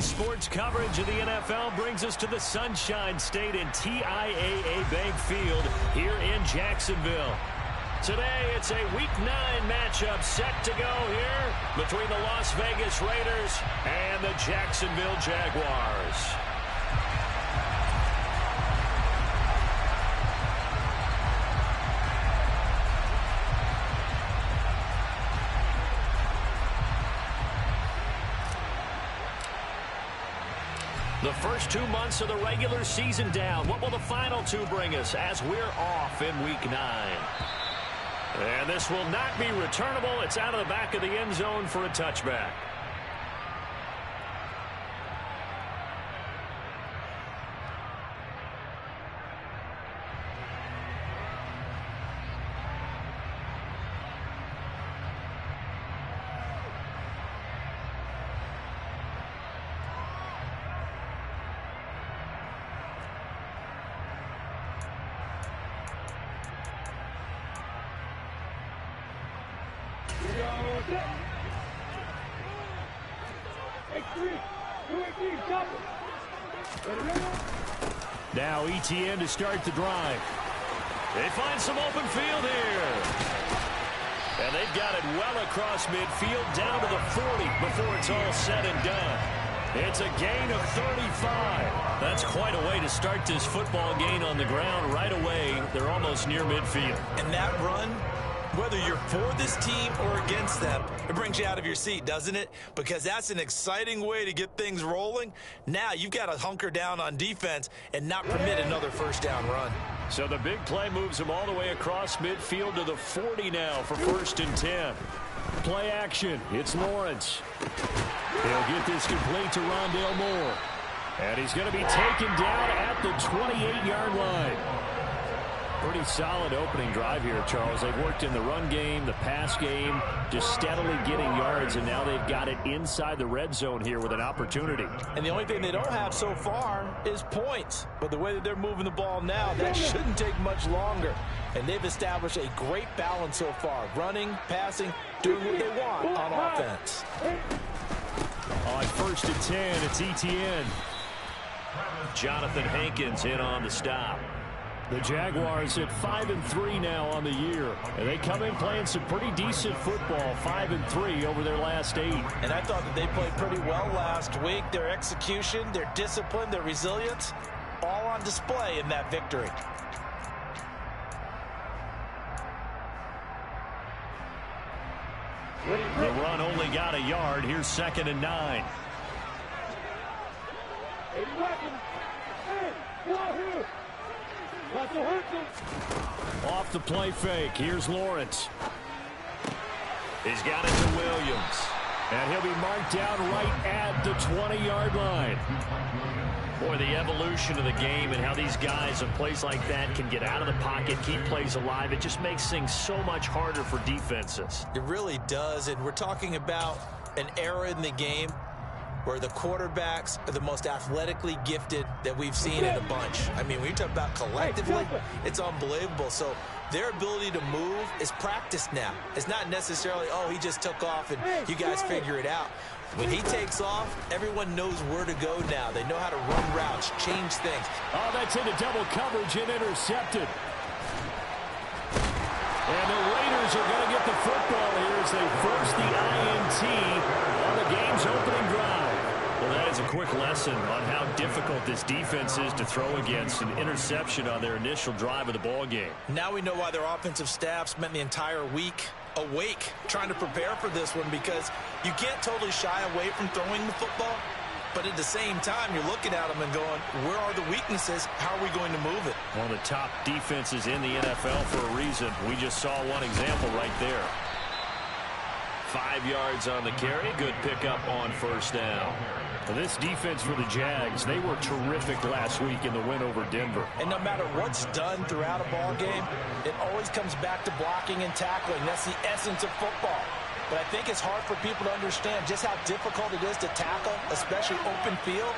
sports coverage of the NFL brings us to the Sunshine State and TIAA Bank Field here in Jacksonville. Today, it's a Week 9 matchup set to go here between the Las Vegas Raiders and the Jacksonville Jaguars. The first 2 months of the regular season down. What will the final 2 bring us as we're off in Week 9? And this will not be returnable. It's out of the back of the end zone for a touchback. Now ETN to start the drive. They find some open field here. And they've got it well across midfield down to the 40 before it's all said and done. It's a gain of 35. That's quite a way to start this football game on the ground right away. They're almost near midfield. And that run, whether you're for this team or against them, it brings you out of your seat, doesn't it? Because that's an exciting way to get things rolling. Now you've got to hunker down on defense and not permit another first down run. So the big play moves them all the way across midfield to the 40 now for 1st and 10. Play action. It's Lawrence. He'll get this complete to Rondale Moore. And he's going to be taken down at the 28-yard line. Pretty solid opening drive here, Charles. They've worked in the run game, the pass game, just steadily getting yards, and now they've got it inside the red zone here with an opportunity. And the only thing they don't have so far is points. But the way that they're moving the ball now, that shouldn't take much longer. And they've established a great balance so far. Running, passing, doing what they want on offense. On 1st and 10, it's ETN. Jonathan Hankins in on the stop. The Jaguars at 5-3 now on the year. And they come in playing some pretty decent football, 5-3 over their last 8. And I thought that they played pretty well last week. Their execution, their discipline, their resilience, all on display in that victory. The run only got a yard. Here's 2nd and 9. Off the play fake. Here's Lawrence. He's got it to Williams. And he'll be marked down right at the 20-yard line. Boy, the evolution of the game and how these guys in plays like that can get out of the pocket, keep plays alive, it just makes things so much harder for defenses. It really does, and we're talking about an era in the game where the quarterbacks are the most athletically gifted that we've seen in a bunch. I mean, when you talk about collectively, it's unbelievable. So their ability to move is practiced now. It's not necessarily, oh, he just took off and you guys figure it out. When he takes off, everyone knows where to go now. They know how to run routes, change things. Oh, that's into double coverage and intercepted. And the Raiders are going to get the football here as they force the INT on the game's opening drive. Well, that is a quick lesson on how difficult this defense is to throw against. An interception on their initial drive of the ball game. Now we know why their offensive staff spent the entire week awake trying to prepare for this one, because you can't totally shy away from throwing the football, but at the same time you're looking at them and going, where are the weaknesses? How are we going to move it? One of the top defenses in the NFL for a reason. We just saw one example right there. 5 yards on the carry. Good pickup on 1st down. For this defense for the Jags, they were terrific last week in the win over Denver. And no matter what's done throughout a ball game, it always comes back to blocking and tackling. That's the essence of football. But I think it's hard for people to understand just how difficult it is to tackle, especially open field.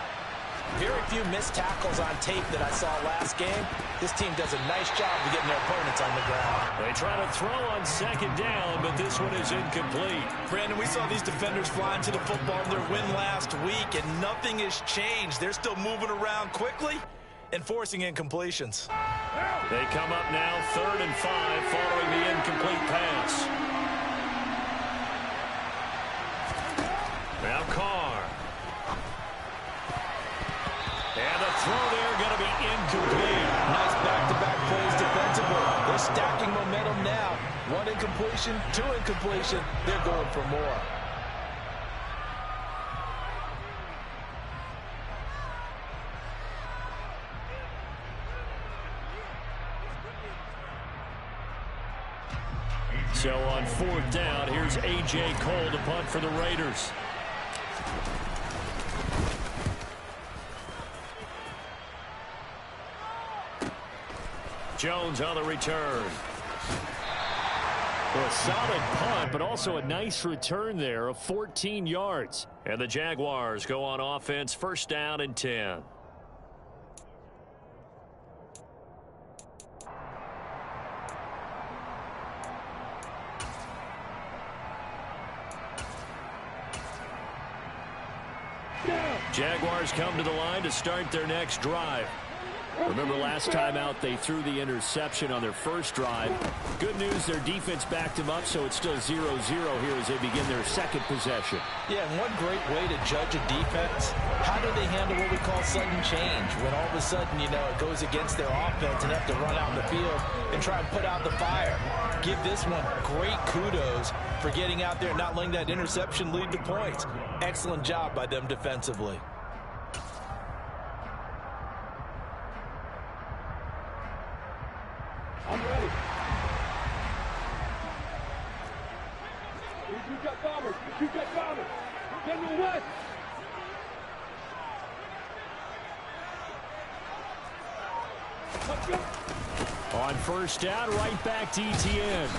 Very few missed tackles on tape that I saw last game. This team does a nice job of getting their opponents on the ground. They try to throw on second down, but this one is incomplete. Brandon, we saw these defenders flying to the football in their win last week, and nothing has changed. They're still moving around quickly and forcing incompletions. They come up now 3rd and 5 following the incomplete pass. Now Carr. And the throw there going to be incomplete. Nice back-to-back plays defensively. They're stacking momentum now. 1 incompletion, 2 incompletion. They're going for more. So on 4th down, here's A.J. Cole to punt for the Raiders. Jones on the return. Well, a solid punt, but also a nice return there of 14 yards. And the Jaguars go on offense, 1st down and 10. Jaguars come to the line to start their next drive. Remember last time out they threw the interception on their first drive. Good news, their defense backed them up, so it's still 0-0 here as they begin their second possession. Yeah, and one great way to judge a defense, how do they handle what we call sudden change? When all of a sudden, you know, it goes against their offense and they have to run out in the field and try and put out the fire. Give this one great kudos for getting out there and not letting that interception lead to points. Excellent job by them defensively. I'm ready. You got bombers. You got bombers. General West. Let's go. On 1st down, right back to Etienne.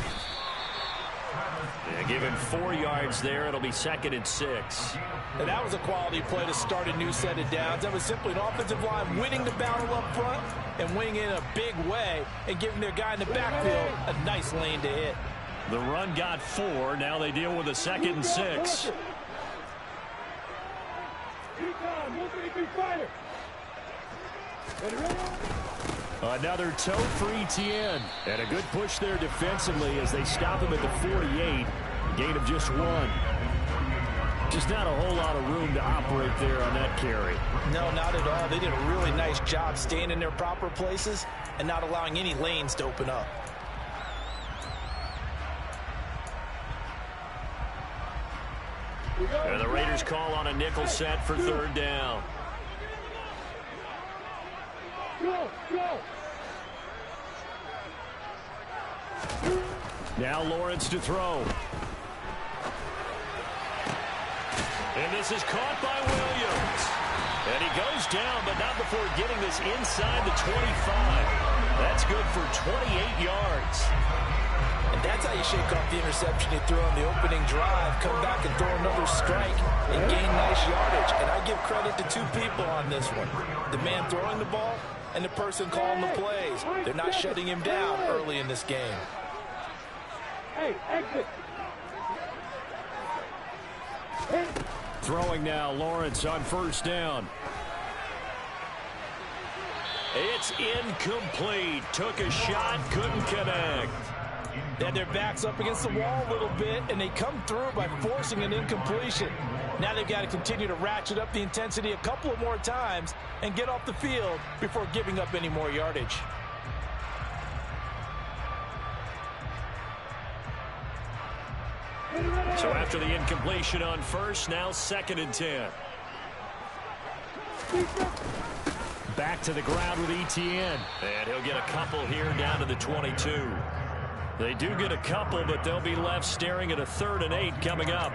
Yeah, give him 4 yards there. It'll be 2nd and 6. And that was a quality play to start a new set of downs. That was simply an offensive line winning the battle up front and winning in a big way and giving their guy in the backfield a nice lane to hit. The run got 4. Now they deal with a 2nd and 6. Another toe for Etienne. And a good push there defensively as they stop him at the 48. Gain of just 1. Just not a whole lot of room to operate there on that carry. No, not at all. They did a really nice job staying in their proper places and not allowing any lanes to open up. And the Raiders call on a nickel set for 3rd down. Go, go. Now Lawrence to throw. And this is caught by Williams. And he goes down, but not before getting this inside the 25. That's good for 28 yards. And that's how you shake off the interception you threw on the opening drive, come back and throw another strike and gain nice yardage. And I give credit to 2 people on this one. The man throwing the ball and the person calling the plays. They're not shutting him down early in this game. Hey, exit. Hey. Throwing now, Lawrence on 1st down. It's incomplete. Took a shot, couldn't connect. They had their backs up against the wall a little bit, and they come through by forcing an incompletion. Now they've got to continue to ratchet up the intensity a couple of more times and get off the field before giving up any more yardage. So after the incompletion on 1st, now 2nd and 10. Back to the ground with Etienne. And he'll get a couple here down to the 22. They do get a couple, but they'll be left staring at a 3rd and 8 coming up.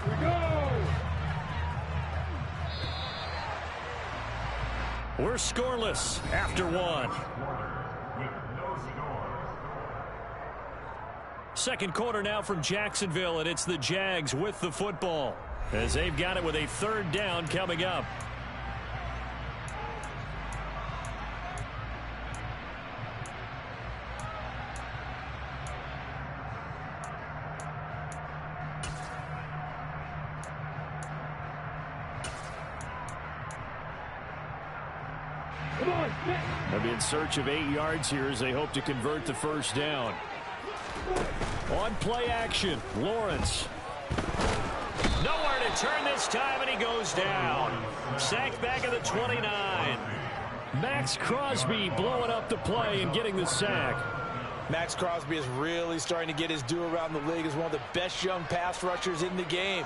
We go. We're scoreless after 1. Second quarter now from Jacksonville, and it's the Jags with the football as they've got it with a third down coming up. They'll be in search of 8 yards here as they hope to convert the first down. On play action, Lawrence. Nowhere to turn this time, and he goes down. Sacked back at the 29. Max Crosby blowing up the play and getting the sack. Max Crosby is really starting to get his due around the league as one of the best young pass rushers in the game.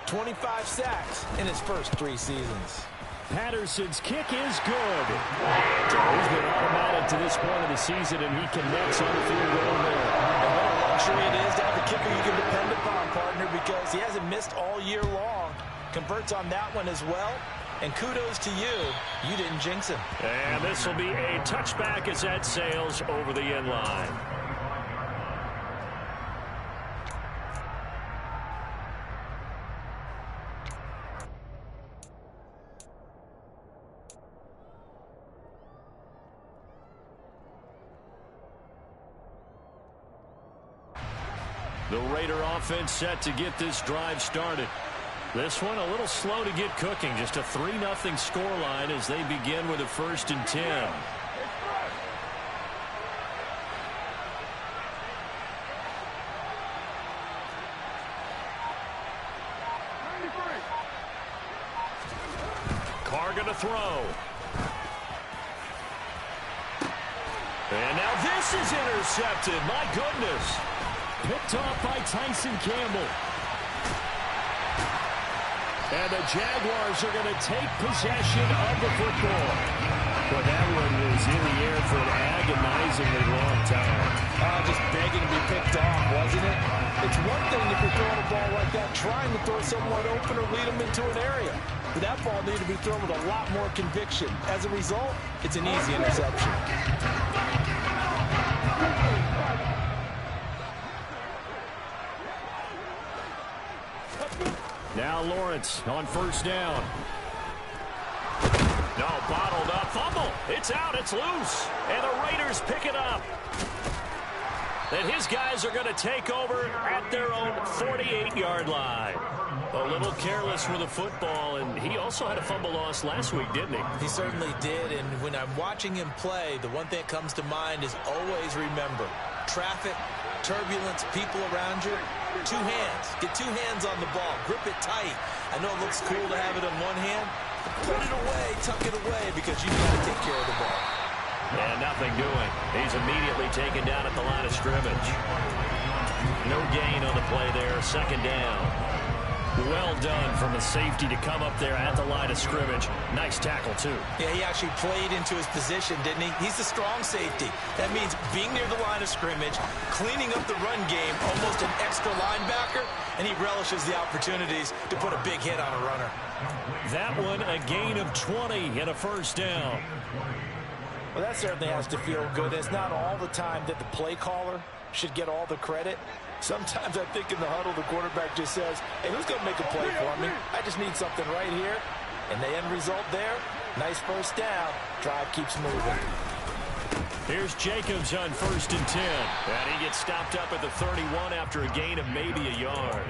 25 sacks in his first 3 seasons. Patterson's kick is good. He's been automatic to this point of the season, and he connects on the field goal there. And what a luxury it is to have a kicker you can depend upon, partner, because he hasn't missed all year long. Converts on that one as well. And kudos to you. You didn't jinx him. And this will be a touchback as that sails over the end line. The Raider offense set to get this drive started. This one a little slow to get cooking. Just a 3-0 scoreline as they begin with a 1st and 10. Carr going to throw. And now this is intercepted. My goodness. Picked off by Tyson Campbell. And the Jaguars are going to take possession of the football. But that one was in the air for an agonizingly long time. Just begging to be picked off, wasn't it? It's one thing if you're throwing a ball like that, trying to throw someone open or lead them into an area. But that ball needed to be thrown with a lot more conviction. As a result, it's an easy interception. Now Lawrence on 1st down. No, bottled up. Fumble. It's out. It's loose. And the Raiders pick it up. And his guys are going to take over at their own 48-yard line. A little careless with the football, and he also had a fumble loss last week, didn't he? He certainly did, and when I'm watching him play, the one thing that comes to mind is always remember, traffic, turbulence, people around you, 2 hands. Get 2 hands on the ball. Grip it tight. I know it looks cool to have it in one hand, but put it away, tuck it away, because you've got to take care of the ball. And nothing doing. He's immediately taken down at the line of scrimmage. No gain on the play there. 2nd down. Well done from a safety to come up there at the line of scrimmage. Nice tackle, too. Yeah, he actually played into his position, didn't he? He's a strong safety. That means being near the line of scrimmage, cleaning up the run game, almost an extra linebacker, and he relishes the opportunities to put a big hit on a runner. That one, a gain of 20 and a 1st down. Well, that certainly has to feel good. It's not all the time that the play caller should get all the credit. Sometimes I think in the huddle, the quarterback just says, hey, who's going to make a play for me? I just need something right here. And the end result there, nice 1st down. Drive keeps moving. Here's Jacobs on 1st and 10. And he gets stopped up at the 31 after a gain of maybe a yard.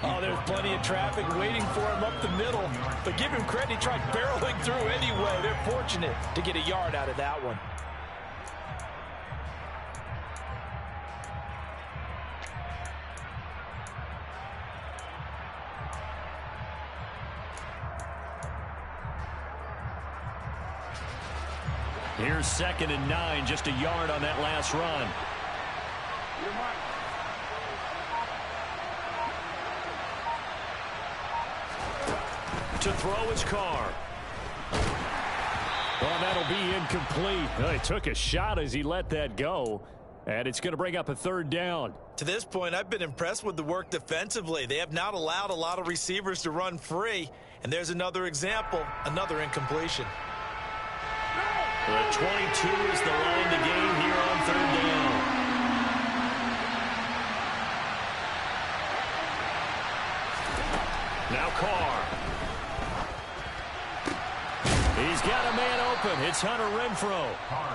Oh, there's plenty of traffic waiting for him up the middle. But give him credit, he tried barreling through anyway. They're fortunate to get a yard out of that one. Here's 2nd and 9, just a yard on that last run. To throw his Carr. Well, that'll be incomplete. Well, he took a shot as he let that go. And it's going to bring up a 3rd down. To this point, I've been impressed with the work defensively. They have not allowed a lot of receivers to run free. And there's another example, another incompletion. The 22 is the line to gain here on 3rd down. Now Carr. He's got a man open. It's Hunter Renfrow.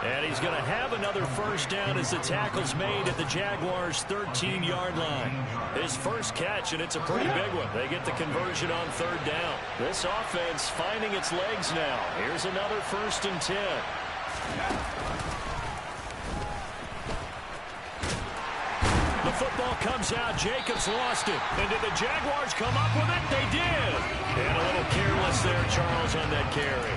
And he's going to have another first down as the tackle's made at the Jaguars' 13-yard line. His first catch, and it's a pretty big one. They get the conversion on third down. This offense finding its legs now. Here's another 1st and 10. The football comes out. Jacobs lost it. And did the Jaguars come up with it? They did. And a little careless there, Charles, on that carry.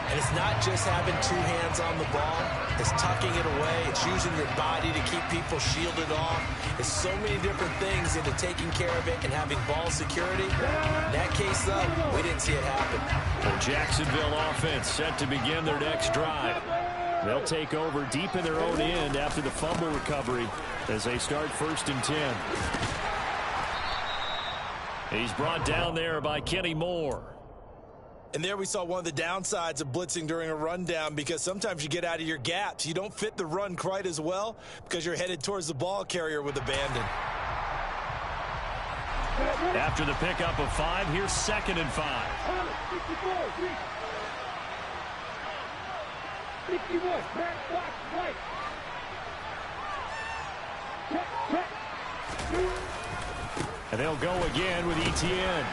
And it's not just having 2 hands on the ball. It's tucking it away. It's using your body to keep people shielded off. It's so many different things into taking care of it and having ball security. In that case, though, we didn't see it happen. The Jacksonville offense set to begin their next drive. They'll take over deep in their own end after the fumble recovery as they start 1st and 10. He's brought down there by Kenny Moore. And there we saw one of the downsides of blitzing during a rundown, because sometimes you get out of your gaps. You don't fit the run quite as well because you're headed towards the ball carrier with abandon. After the pickup of 5, here's 2nd and 5. 61, back, block, right. Check. And they'll go again with Etienne.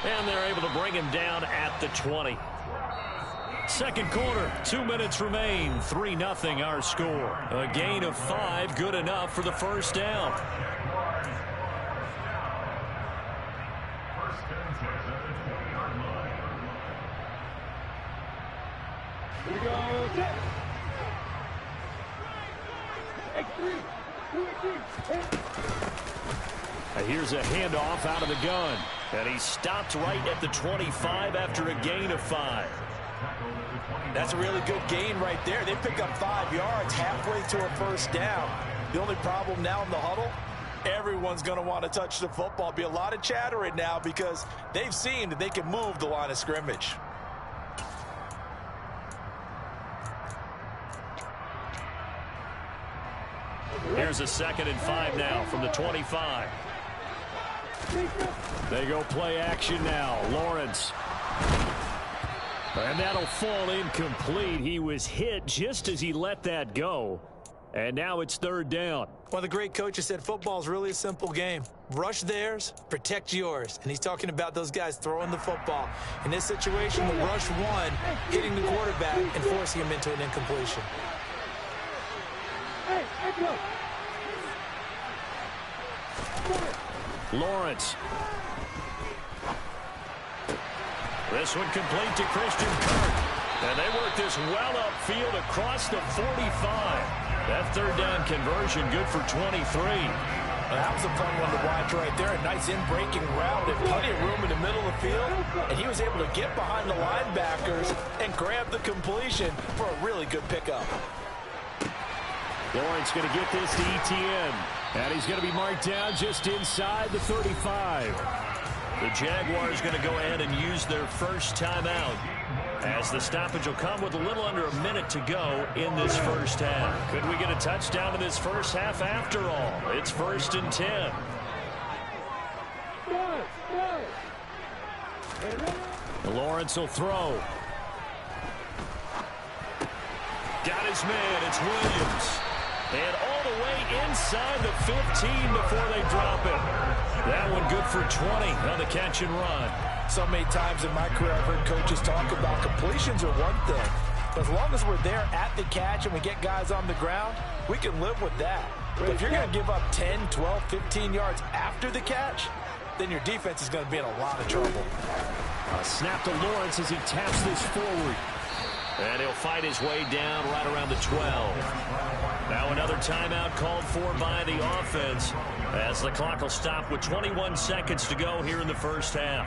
And they're able to bring him down at the 20. Second quarter, 2 minutes remain. 3-0 our score. A gain of 5, good enough for the first down. Here we go, set. X3, 2-3. Here's a handoff out of the gun. And he stopped right at the 25 after a gain of 5. That's a really good gain right there. They pick up 5 yards halfway to a first down. The only problem now in the huddle, everyone's going to want to touch the football. Be a lot of chatter right now because they've seen that they can move the line of scrimmage. Here's a 2nd and 5 now from the 25. They go play action now. Lawrence. And that'll fall incomplete. He was hit just as he let that go. And now it's 3rd down. One of the great coaches said football is really a simple game. Rush theirs, protect yours. And he's talking about those guys throwing the football. In this situation, the rush one, hitting the quarterback and forcing him into an incompletion. Lawrence. This one complete to Christian Kirk. And they work this well upfield across the 45. That 3rd down conversion good for 23. Well, that was a fun one to watch right there. A nice in-breaking route and plenty of room in the middle of the field. And he was able to get behind the linebackers and grab the completion for a really good pickup. Lawrence going to get this to Etienne. And he's going to be marked down just inside the 35. The Jaguars going to go ahead and use their first timeout, as the stoppage will come with a little under a minute to go in this first half. Could we get a touchdown in this first half after all? It's 1st and 10. Lawrence will throw. Got his man. It's Williams. And all the way inside the 15 before they drop it. That one good for 20 on the catch and run. So many times in my career I've heard coaches talk about completions are one thing. But as long as we're there at the catch and we get guys on the ground, we can live with that. But if you're going to give up 10, 12, 15 yards after the catch, then your defense is going to be in a lot of trouble. A snap to Lawrence as he taps this forward. And he'll fight his way down right around the 12. Now another timeout called for by the offense, as the clock will stop with 21 seconds to go here in the first half.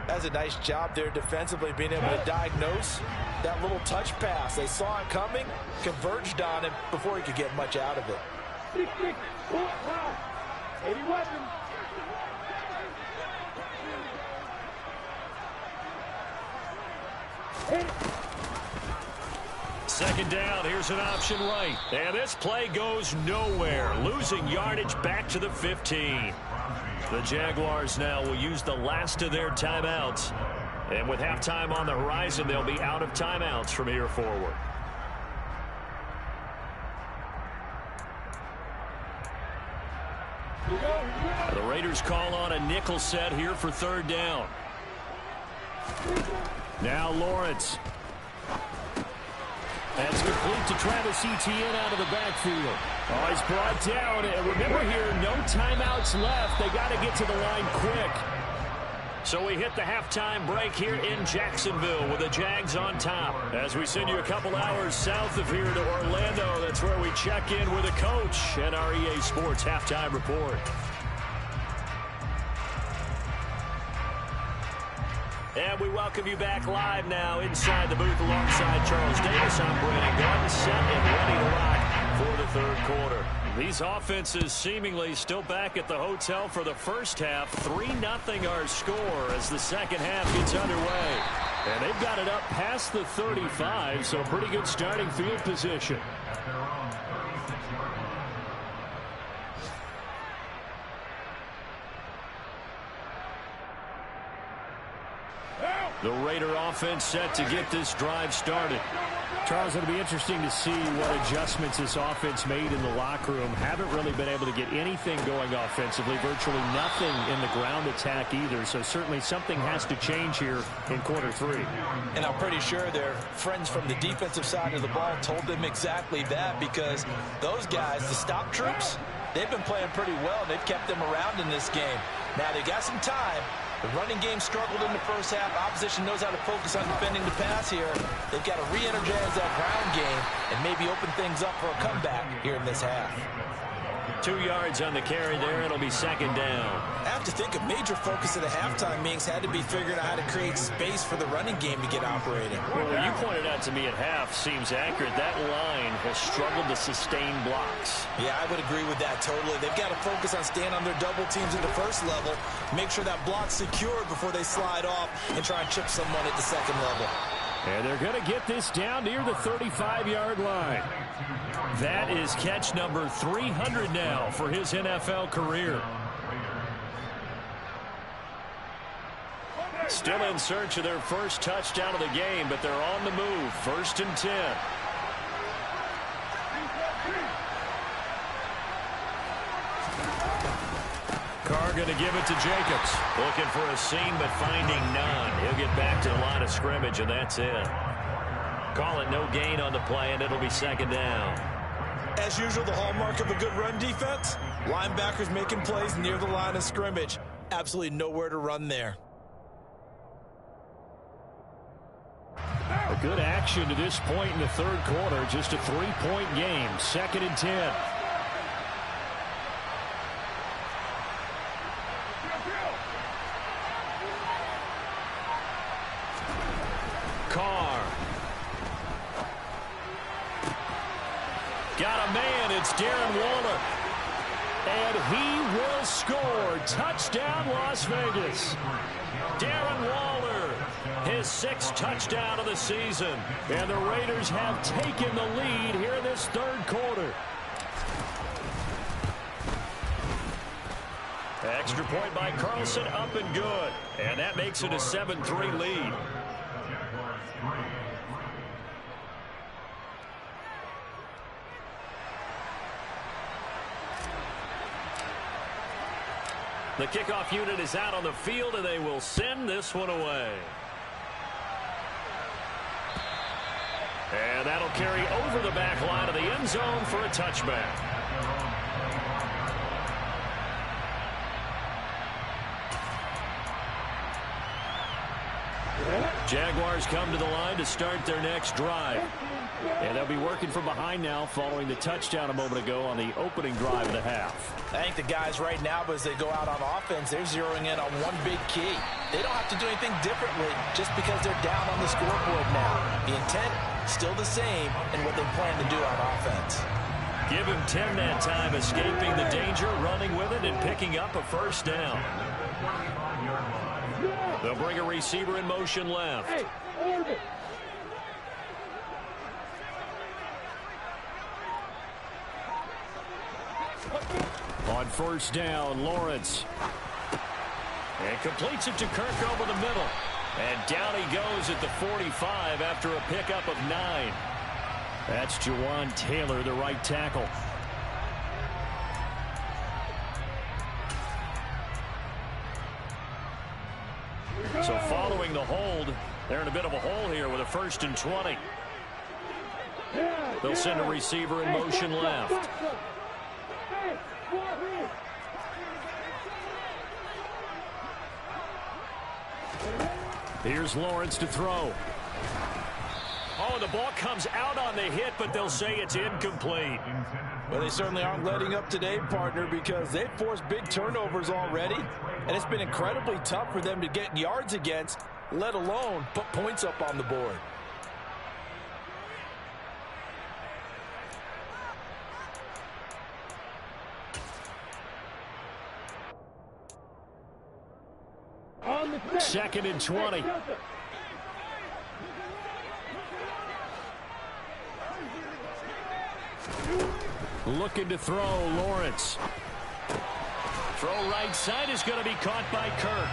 That's a nice job there defensively, being able to diagnose that little touch pass. They saw it coming, converged on him before he could get much out of it. 81. Second down, here's an option right. And this play goes nowhere. Losing yardage back to the 15. The Jaguars now will use the last of their timeouts. And with halftime on the horizon, they'll be out of timeouts from here forward. The Raiders call on a nickel set here for third down. Now Lawrence. That's complete to Travis Etienne out of the backfield. Oh, he's brought down. And remember here, no timeouts left. They got to get to the line quick. So we hit the halftime break here in Jacksonville with the Jags on top. As we send you a couple hours south of here to Orlando, that's where we check in with the coach and our EA Sports halftime report. And we welcome you back live now inside the booth alongside Charles Davis. I'm Brandon Gordon, set and ready to rock for the third quarter. These offenses seemingly still back at the hotel for the first half. 3-0 our score as the second half gets underway. And they've got it up past the 35, so pretty good starting field position. The Raider offense set to get this drive started. Charles, it'll be interesting to see what adjustments this offense made in the locker room. Haven't really been able to get anything going offensively. Virtually nothing in the ground attack either. So certainly something has to change here in quarter three. And I'm pretty sure their friends from the defensive side of the ball told them exactly that, because those guys, the stop troops, they've been playing pretty well. They've kept them around in this game. Now they got some time. The running game struggled in the first half. Opposition knows how to focus on defending the pass here. They've got to re-energize that ground game and maybe open things up for a comeback here in this half. 2 yards on the carry there. It'll be second down. I have to think a major focus of the halftime meetings had to be figuring out how to create space for the running game to get operating. Well, what you pointed out to me at half seems accurate. That line has struggled to sustain blocks. Yeah, I would agree with that totally. They've got to focus on staying on their double teams at the first level, make sure that block's secured before they slide off and try and chip someone at the second level. And they're going to get this down near the 35-yard line. That is catch number 300 now for his NFL career. Still in search of their first touchdown of the game, but they're on the move. 1st and 10. Carr going to give it to Jacobs. Looking for a seam, but finding none. He'll get back to the line of scrimmage, and that's it. Call it no gain on the play, and it'll be second down. As usual, the hallmark of a good run defense, linebackers making plays near the line of scrimmage. Absolutely nowhere to run there. A good action to this point in the third quarter. Just a 3-point game. 2nd and 10. Carr. Got a man. It's Darren Waller. And he will score. Touchdown, Las Vegas. Darren Waller, his 6th touchdown of the season. And the Raiders have taken the lead here in this third quarter. Extra point by Carlson, up and good. And that makes it a 7-3 lead. The kickoff unit is out on the field, and they will send this one away. And that'll carry over the back line of the end zone for a touchback. Jaguars come to the line to start their next drive. And they'll be working from behind now following the touchdown a moment ago on the opening drive of the half. I think the guys right now, as they go out on offense, they're zeroing in on one big key. They don't have to do anything differently just because they're down on the scoreboard now. The intent, still the same, and what they plan to do on offense. Give him 10 that time, escaping the danger, running with it, and picking up a first down. They'll bring a receiver in motion left. Hey, orbit. On first down, Lawrence. And completes it to Kirk over the middle. And down he goes at the 45 after a pickup of 9. That's Jawan Taylor, the right tackle. So following the hold, they're in a bit of a hole here with a 1st and 20. They'll send a receiver in motion left. Here's Lawrence to throw. Oh, the ball comes out on the hit, but they'll say it's incomplete. Well, they certainly aren't letting up today, partner, because they've forced big turnovers already, and it's been incredibly tough for them to get yards against, let alone put points up on the board. Second and 20. Looking to throw, Lawrence. Throw right side is going to be caught by Kirk.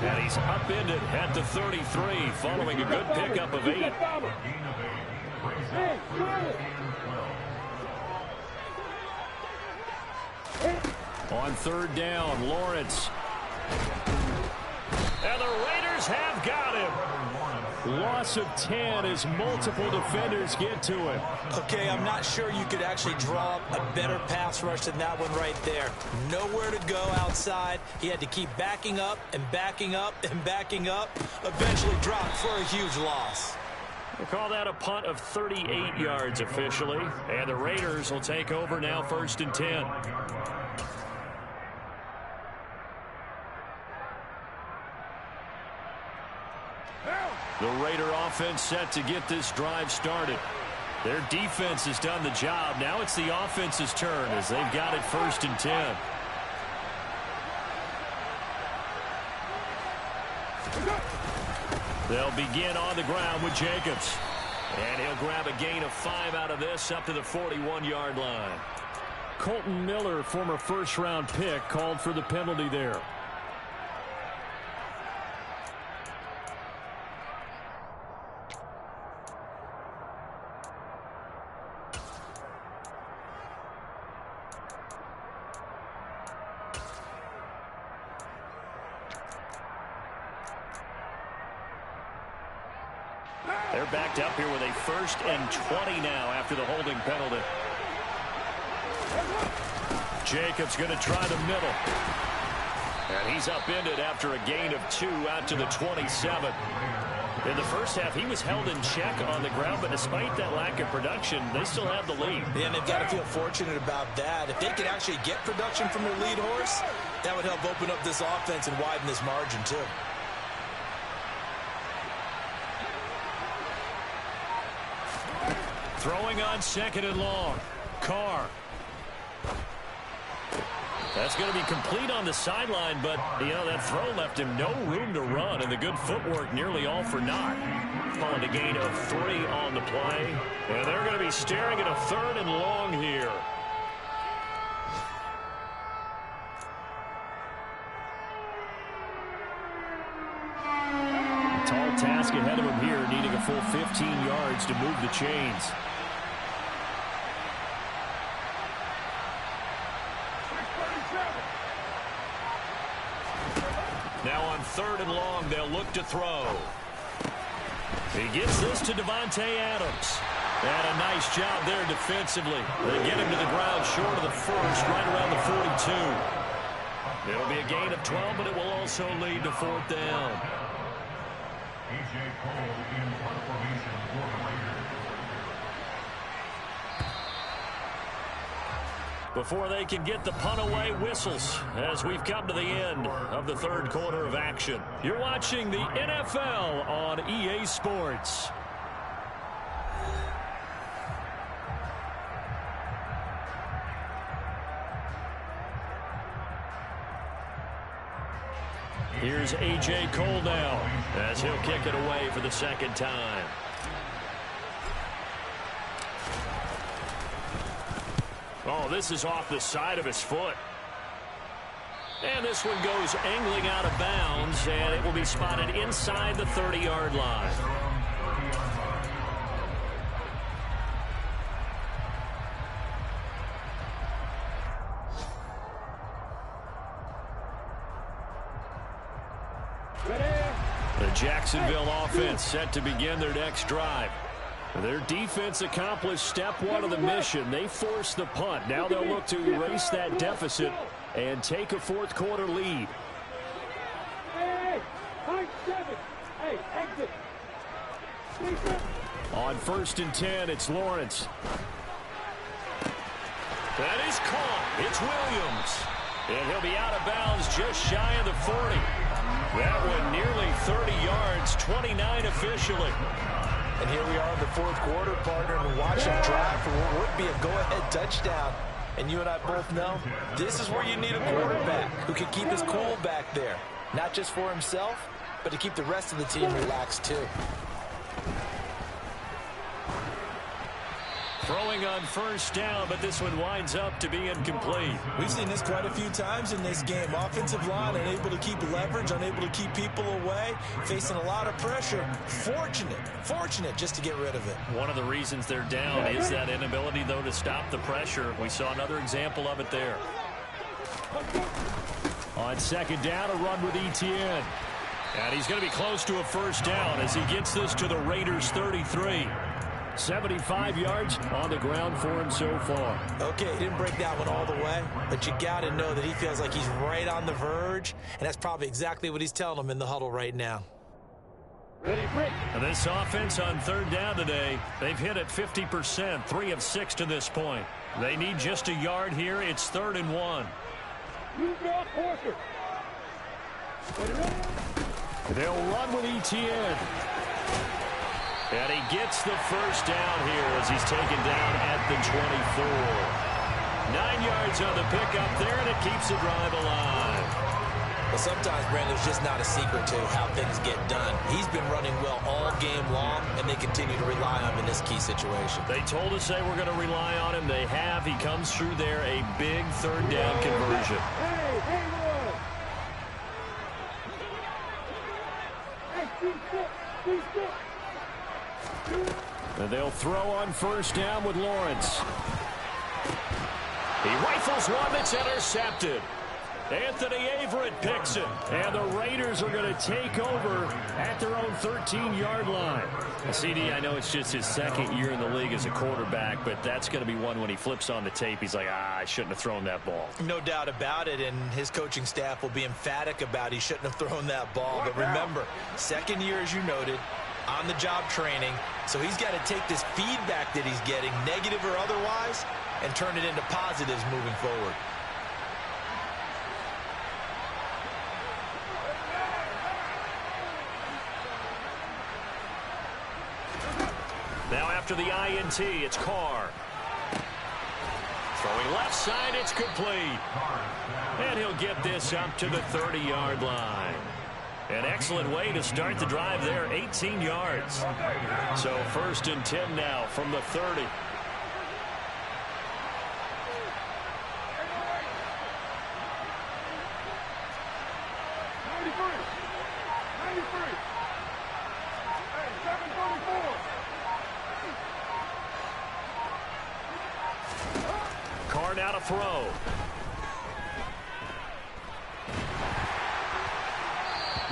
And he's upended at the 33 following a good pickup of 8. On 3rd down, Lawrence. And the Raiders have got him. Loss of 10 as multiple defenders get to him. Okay, I'm not sure you could actually draw up a better pass rush than that one right there. Nowhere to go outside. He had to keep backing up and backing up and backing up. Eventually dropped for a huge loss. We'll call that a punt of 38 yards officially. And the Raiders will take over now 1st and 10. The Raider offense set to get this drive started. Their defense has done the job. Now it's the offense's turn as they've got it 1st and 10. They'll begin on the ground with Jacobs. And he'll grab a gain of 5 out of this up to the 41-yard line. Colton Miller, former 1st-round pick, called for the penalty there. They're backed up here with a 1st and 20 now after the holding penalty. Jacobs going to try the middle. And he's upended after a gain of 2 out to the 27. In the first half, he was held in check on the ground, but despite that lack of production, they still have the lead. Yeah, and they've got to feel fortunate about that. If they could actually get production from their lead horse, that would help open up this offense and widen this margin, too. Throwing on 2nd and long. Carr. That's going to be complete on the sideline, but, you know, that throw left him no room to run, and the good footwork nearly all for naught. Calling a gain of 3 on the play, and they're going to be staring at a 3rd and long here. A tall task ahead of him here, needing a full 15 yards to move the chains. Now on 3rd and long, they'll look to throw. He gets this to Devontae Adams. And a nice job there defensively. They get him to the ground short of the 1st, right around the 42. It'll be a gain of 12, but it will also lead to 4th down. Before they can get the punt away, whistles as we've come to the end of the 3rd quarter of action. You're watching the NFL on EA Sports. Here's A.J. Cole now as he'll kick it away for the 2nd time. Oh, this is off the side of his foot. And this one goes angling out of bounds, and it will be spotted inside the 30-yard line. The Jacksonville offense set to begin their next drive. Their defense accomplished step one of the mission. They forced the punt. Now they'll look to erase that deficit and take a fourth quarter lead. On 1st and 10, it's Lawrence. That is caught. It's Williams. And he'll be out of bounds just shy of the 40. That one nearly 30 yards, 29 officially. And here we are in the fourth quarter, partner, and watch him drive for what would be a go-ahead touchdown. And you and I both know this is where you need a quarterback who can keep his cool back there. Not just for himself, but to keep the rest of the team relaxed too. Throwing on 1st down, but this one winds up to be incomplete. We've seen this quite a few times in this game. Offensive line unable to keep leverage, unable to keep people away, facing a lot of pressure. Fortunate just to get rid of it. One of the reasons they're down is that inability, though, to stop the pressure. We saw another example of it there. On 2nd down, a run with Etienne. And he's going to be close to a 1st down as he gets this to the Raiders' 33. 75 yards on the ground for him so far. Okay, he didn't break that one all the way, but you got to know that he feels like he's right on the verge, and that's probably exactly what he's telling them in the huddle right now. Ready, break. This offense on 3rd down today, they've hit it 50%, 3 of 6 to this point. They need just a yard here. It's 3rd and 1. You got Porter. They'll run with Etienne. And he gets the 1st down here as he's taken down at the 24. 9 yards on the pickup there, and it keeps the drive alive. Well, sometimes, Brandon, it's just not a secret to how things get done. He's been running well all game long, and they continue to rely on him in this key situation. They told us they were going to rely on him. They have. He comes through there, a big 3rd down conversion. And they'll throw on 1st down with Lawrence. He rifles one that's intercepted. Anthony Averett picks it. And the Raiders are going to take over at their own 13-yard line. CD, I know it's just his 2nd year in the league as a quarterback, but that's going to be one when he flips on the tape, he's like, I shouldn't have thrown that ball. No doubt about it, and his coaching staff will be emphatic about he shouldn't have thrown that ball. But remember, 2nd year, as you noted, on-the-job training, so he's got to take this feedback that he's getting, negative or otherwise, and turn it into positives moving forward. Now after the INT, it's Carr. Throwing left side, it's complete. And he'll get this up to the 30-yard line. An excellent way to start the drive there, 18 yards. So 1st and 10 now from the 30. Carr now to throw.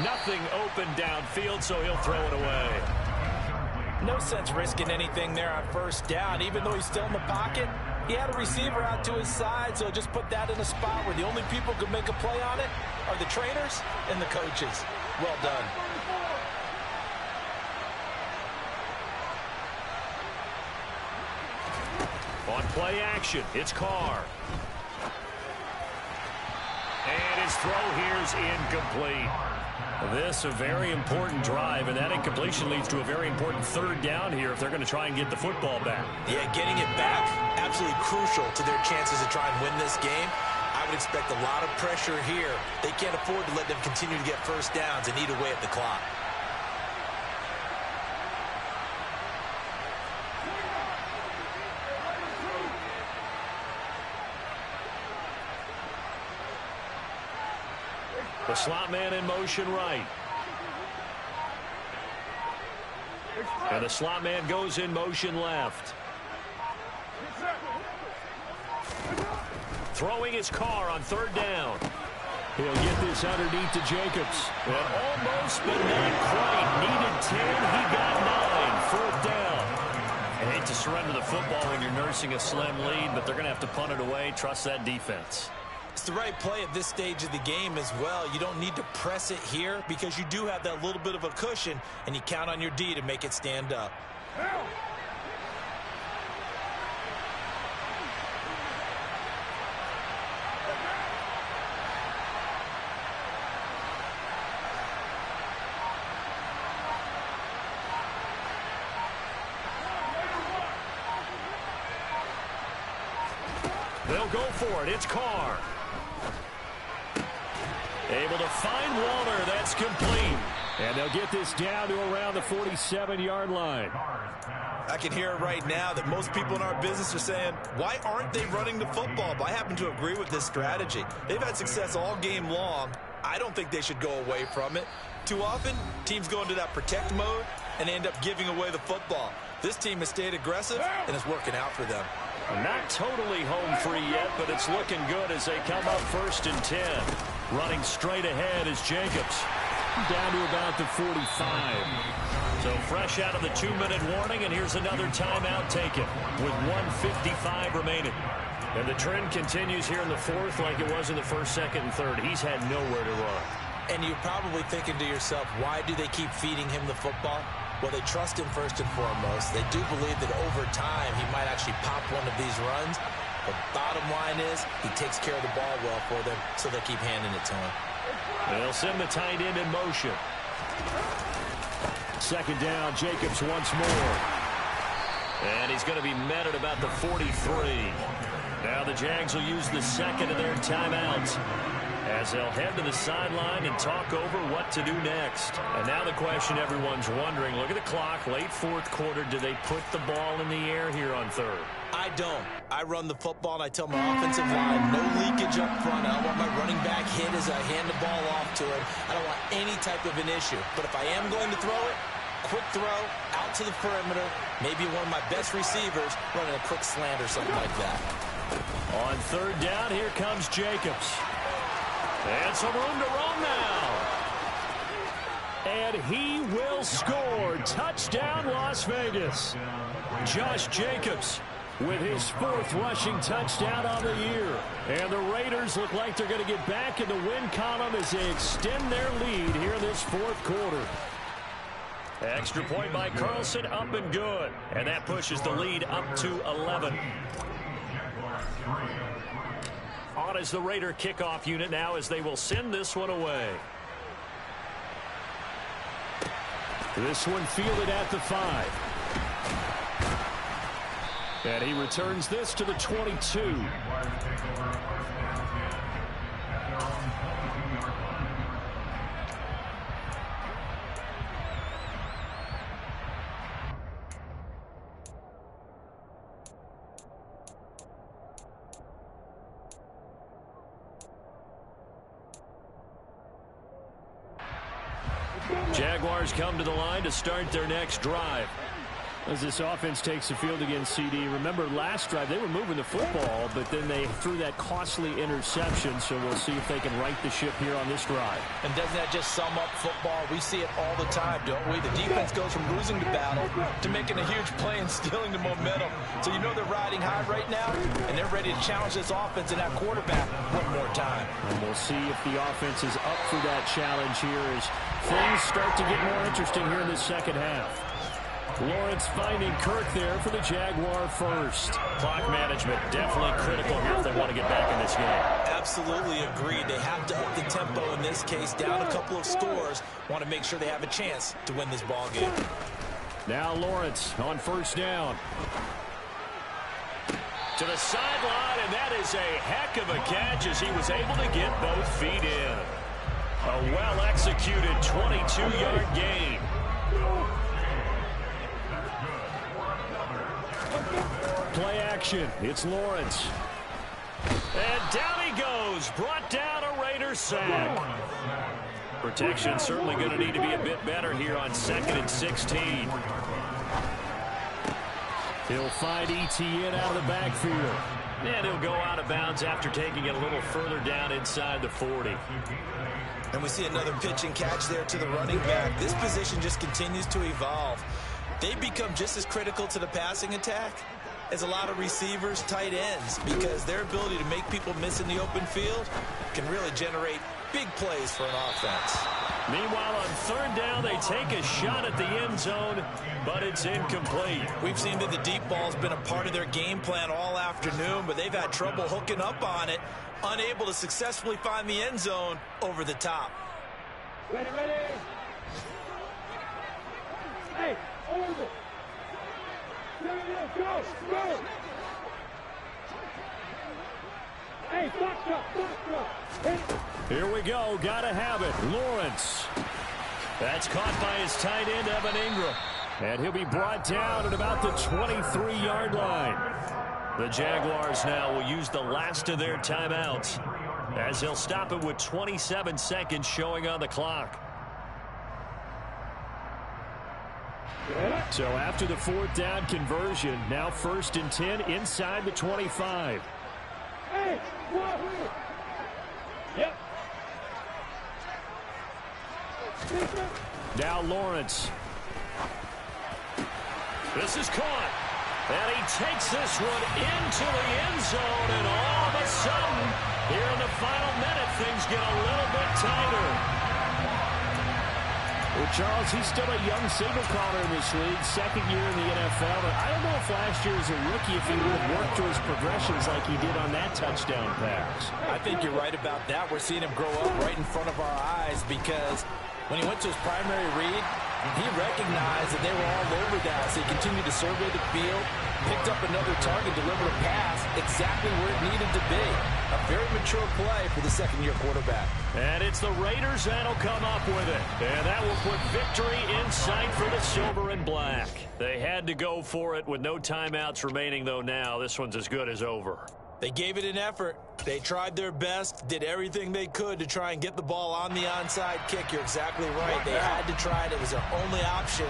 Nothing open downfield, so he'll throw it away. No sense risking anything there on 1st down. Even though he's still in the pocket, he had a receiver out to his side, so just put that in a spot where the only people who can make a play on it are the trainers and the coaches. Well done. On play action, it's Carr. And his throw here's incomplete. This a very important drive, and that incompletion leads to a very important 3rd down here if they're going to try and get the football back. Yeah, getting it back, absolutely crucial to their chances to try and win this game. I would expect a lot of pressure here. They can't afford to let them continue to get 1st downs and eat away at the clock. The slot man in motion right. And the slot man goes in motion left. Throwing his car on third down. He'll get this underneath to Jacobs. And almost, but not quite. Needed 10. He got 9. Fourth down. I hate to surrender the football when you're nursing a slim lead, but they're going to have to punt it away. Trust that defense. It's the right play at this stage of the game as well. You don't need to press it here because you do have that little bit of a cushion, and you count on your D to make it stand up. They'll go for it. It's Carr. Able to find Walter. That's complete. And they'll get this down to around the 47-yard line. I can hear it right now that most people in our business are saying, why aren't they running the football? But I happen to agree with this strategy. They've had success all game long. I don't think they should go away from it. Too often, teams go into that protect mode and end up giving away the football. This team has stayed aggressive, and it's working out for them. Not totally home free yet, but it's looking good as they come up 1st and 10. Running straight ahead is Jacobs. Down to about the 45. So fresh out of the 2-minute warning, and here's another timeout taken with 1:55 remaining. And the trend continues here in the 4th like it was in the 1st, 2nd, and 3rd. He's had nowhere to run. And you're probably thinking to yourself, why do they keep feeding him the football? Well, they trust him first and foremost. They do believe that over time he might actually pop one of these runs. The bottom line is he takes care of the ball well for them, so they'll keep handing it to him. They'll send the tight end in motion. 2nd down, Jacobs once more. And he's going to be met at about the 43. Now the Jags will use the 2nd of their timeouts as they'll head to the sideline and talk over what to do next. And now the question everyone's wondering, look at the clock, late 4th quarter, do they put the ball in the air here on 3rd? I don't. I run the football, and I tell my offensive line, no leakage up front. I don't want my running back hit as I hand the ball off to him. I don't want any type of an issue. But if I am going to throw it, quick throw, out to the perimeter, maybe one of my best receivers running a quick slant or something like that. On 3rd down, here comes Jacobs. And some room to run now. And he will score. Touchdown, Las Vegas. Josh Jacobs with his 4th rushing touchdown on the year. And the Raiders look like they're going to get back in the win column as they extend their lead here in this 4th quarter. Extra point by Carlson, up and good. And that pushes the lead up to 11. On is the Raider kickoff unit now as they will send this one away. This one fielded at the 5. And he returns this to the 22. Jaguars come to the line to start their next drive. As this offense takes the field against CD, remember last drive they were moving the football, but then they threw that costly interception, so we'll see if they can right the ship here on this drive. And doesn't that just sum up football? We see it all the time, don't we? The defense goes from losing the battle to making a huge play and stealing the momentum. So you know they're riding high right now, and they're ready to challenge this offense and that quarterback one more time. And we'll see if the offense is up for that challenge here as things start to get more interesting here in the 2nd half. Lawrence finding Kirk there for the Jaguar first. Clock management definitely critical here if they want to get back in this game. Absolutely agreed. They have to up the tempo in this case, down a couple of scores. Want to make sure they have a chance to win this ball game. Now Lawrence on 1st down. To the sideline, and that is a heck of a catch as he was able to get both feet in. A well-executed 22-yard gain. Play action. It's Lawrence. And down he goes. Brought down a Raider another sack. Protection certainly going to need to be a bit better here on 2nd and 16. He'll find Etienne out of the backfield. And he'll go out of bounds after taking it a little further down inside the 40. And we see another pitch and catch there to the running back. This position just continues to evolve. They become just as critical to the passing attack as a lot of receivers, tight ends, because their ability to make people miss in the open field can really generate big plays for an offense. Meanwhile, on 3rd down, they take a shot at the end zone, but it's incomplete. We've seen that the deep ball's been a part of their game plan all afternoon, but they've had trouble hooking up on it, unable to successfully find the end zone over the top. Ready, ready. Hey, over. There it is. Go, go. Hey, box up. Here we go. Gotta have it. Lawrence. That's caught by his tight end, Evan Ingram. And he'll be brought down at about the 23-yard line. The Jaguars now will use the last of their timeouts as they'll stop it with 27 seconds showing on the clock. So after the 4th down conversion, now 1st and 10 inside the 25. Hey, yep. Now Lawrence. This is caught. And he takes this one into the end zone. And all of a sudden, here in the final minute, things get a little bit tighter. Well, Charles, he's still a young signal caller in this league, 2nd year in the NFL. But I don't know if last year as a rookie, if he would have worked through his progressions like he did on that touchdown pass. I think you're right about that. We're seeing him grow up right in front of our eyes because when he went to his primary read, he recognized that they were all over that. So he continued to survey the field, picked up another target, delivered a pass exactly where it needed to be. A very mature play for the 2nd-year quarterback. And it's the Raiders that'll come up with it. And that will put victory in sight for the silver and black. They had to go for it with no timeouts remaining, though now. This one's as good as over. They gave it an effort. They tried their best, did everything they could to try and get the ball on the onside kick. You're exactly right. They had to try it. It was their only option.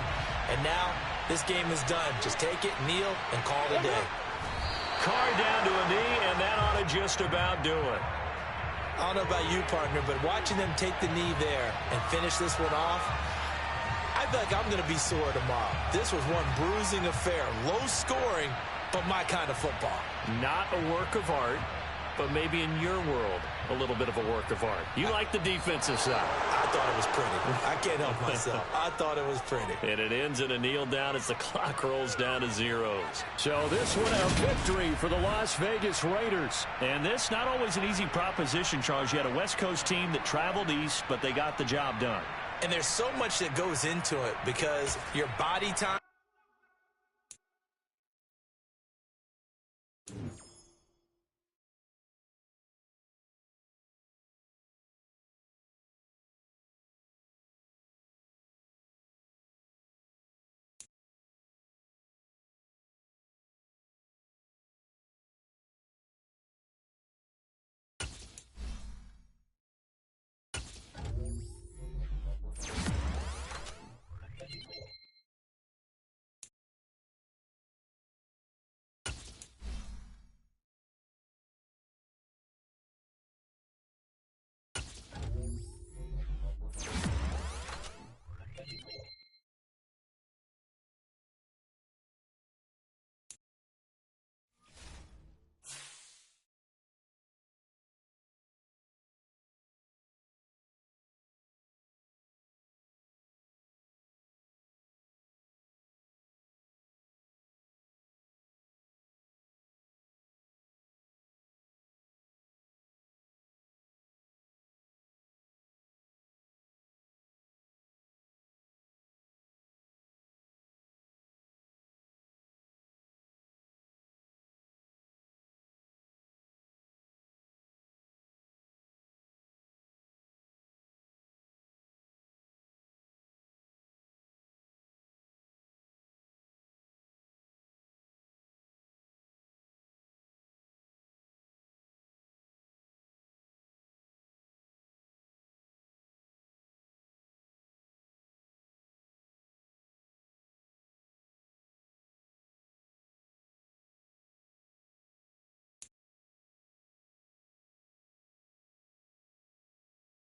And now this game is done. Just take it, kneel, and call it a day. Carr down to a knee, and that ought to just about do it. I don't know about you, partner, but watching them take the knee there and finish this one off, I feel like I'm going to be sore tomorrow. This was one bruising affair. Low scoring, but my kind of football. Not a work of art, but maybe in your world, a little bit of a work of art. You like the defensive side. I thought it was pretty. I can't help myself. I thought it was pretty. And it ends in a kneel down as the clock rolls down to zeros. So this one a victory for the Las Vegas Raiders. And this not always an easy proposition, Charles. You had a West Coast team that traveled east, but they got the job done. And there's so much that goes into it because your body time